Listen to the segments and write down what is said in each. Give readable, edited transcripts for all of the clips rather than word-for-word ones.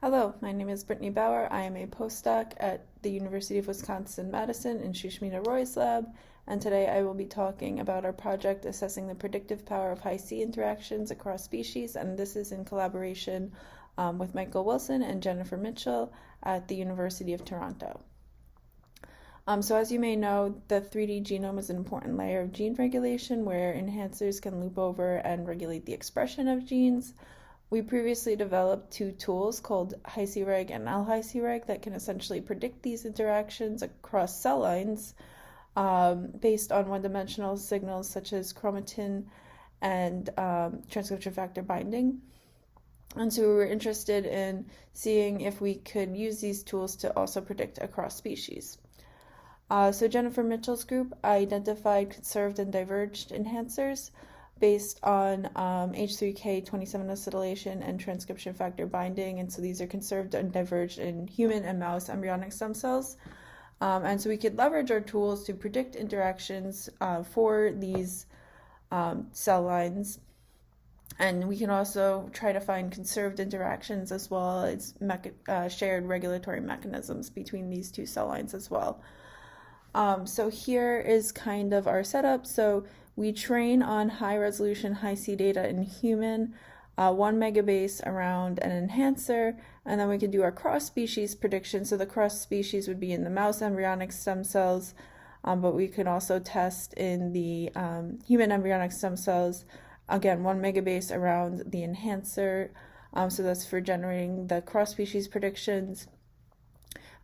Hello, my name is Brittany Baur. I am a postdoc at the University of Wisconsin-Madison in Shushmita Roy's lab, and today I will be talking about our project assessing the predictive power of high-C interactions across species, and this is in collaboration with Michael Wilson and Jennifer Mitchell at the University of Toronto. So as you may know, the 3D genome is an important layer of gene regulation where enhancers can loop over and regulate the expression of genes. We previously developed two tools called HiCReg and LHiCReg that can essentially predict these interactions across cell lines based on one-dimensional signals such as chromatin and transcription factor binding. And so we were interested in seeing if we could use these tools to also predict across species. So Jennifer Mitchell's group identified conserved and diverged enhancers based on H3K27 acetylation and transcription factor binding, and so these are conserved and diverged in human and mouse embryonic stem cells. And so we could leverage our tools to predict interactions for these cell lines. And we can also try to find conserved interactions as well as shared regulatory mechanisms between these two cell lines as well. So here is kind of our setup. So we train on high resolution, high-C data in human, 1 megabase around an enhancer, and then we can do our cross-species prediction. So the cross-species would be in the mouse embryonic stem cells, but we can also test in the human embryonic stem cells, again, 1 megabase around the enhancer. So that's for generating the cross-species predictions.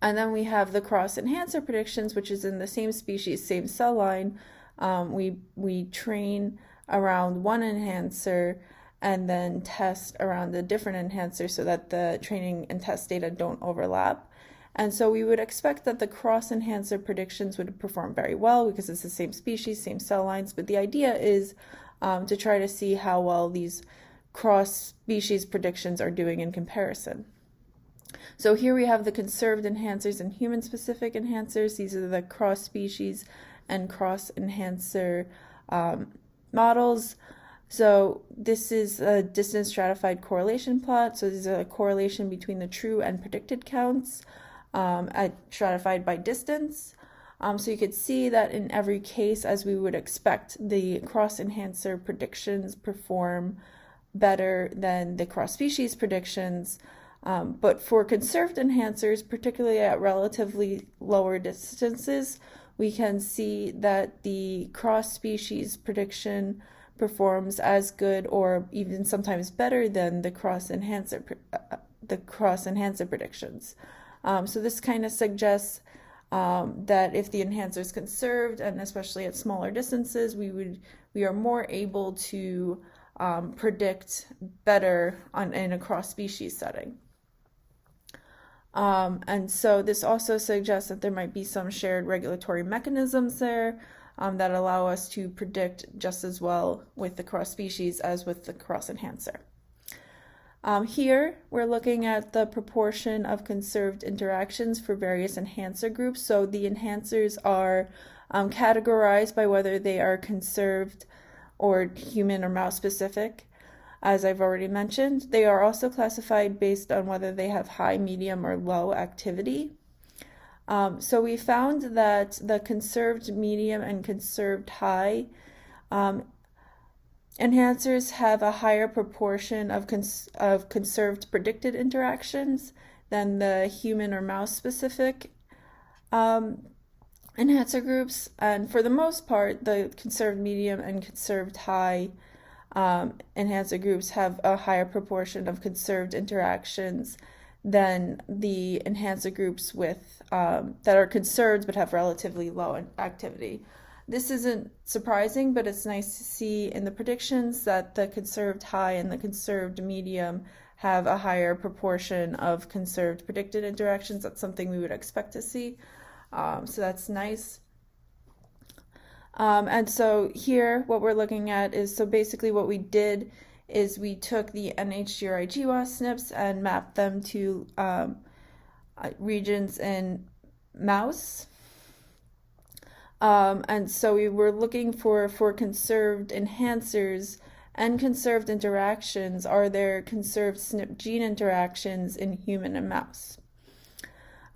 And then we have the cross-enhancer predictions, which is in the same species, same cell line. We train around one enhancer and then test around a different enhancer so that the training and test data don't overlap. And so we would expect that the cross-enhancer predictions would perform very well because it's the same species, same cell lines. But the idea is to try to see how well these cross-species predictions are doing in comparison. So here we have the conserved enhancers and human-specific enhancers. These are the cross-species and cross-enhancer models. So this is a distance stratified correlation plot. So this is a correlation between the true and predicted counts stratified by distance. So you could see that in every case, as we would expect, the cross-enhancer predictions perform better than the cross-species predictions. But for conserved enhancers, particularly at relatively lower distances, we can see that the cross-species prediction performs as good or even sometimes better than the cross-enhancer predictions. So this kind of suggests that if the enhancer is conserved, and especially at smaller distances, we are more able to predict better in a cross-species setting. And so this also suggests that there might be some shared regulatory mechanisms there that allow us to predict just as well with the cross-species as with the cross-enhancer. Here, we're looking at the proportion of conserved interactions for various enhancer groups. So the enhancers are categorized by whether they are conserved or human or mouse-specific. As I've already mentioned, they are also classified based on whether they have high, medium, or low activity. So we found that the conserved medium and conserved high enhancers have a higher proportion of conserved predicted interactions than the human or mouse-specific enhancer groups. And for the most part, the conserved medium and conserved high enhancer groups have a higher proportion of conserved interactions than the enhancer groups with that are conserved but have relatively low activity. This isn't surprising, but it's nice to see in the predictions that the conserved high and the conserved medium have a higher proportion of conserved predicted interactions. That's something we would expect to see. So that's nice. And so here, what we're looking at is, so basically what we did is we took the NHGRI GWAS SNPs and mapped them to regions in mouse. And so we were looking for conserved enhancers and conserved interactions are there conserved SNP gene interactions in human and mouse.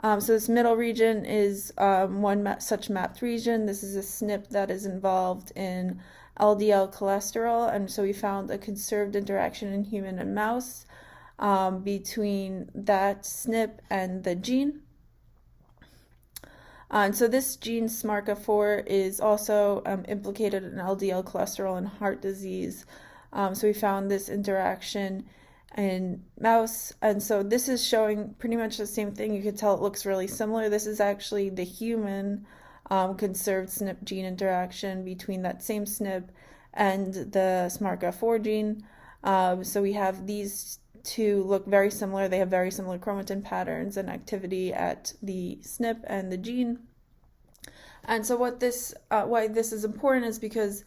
So this middle region is one such mapped region. This is a SNP that is involved in LDL cholesterol, and so we found a conserved interaction in human and mouse between that SNP and the gene. And so this gene SMARCA4 is also implicated in LDL cholesterol and heart disease. So we found this interaction in mouse, and so this is showing pretty much the same thing. You could tell it looks really similar. This is actually the human conserved SNP gene interaction between that same SNP and the SMARCA4 gene. So we have these two look very similar. They have very similar chromatin patterns and activity at the SNP and the gene. And so why this is important is because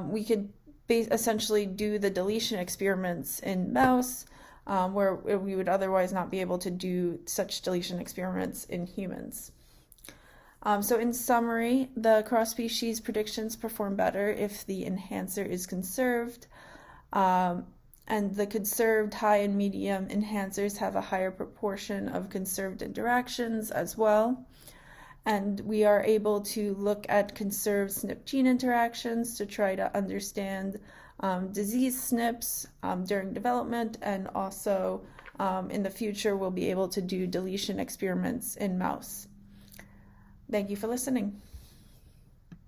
we could essentially do the deletion experiments in mouse where we would otherwise not be able to do such deletion experiments in humans. So in summary, the cross-species predictions perform better if the enhancer is conserved, and the conserved high and medium enhancers have a higher proportion of conserved interactions as well. And we are able to look at conserved SNP gene interactions to try to understand disease SNPs during development, and also in the future we'll be able to do deletion experiments in mouse. Thank you for listening.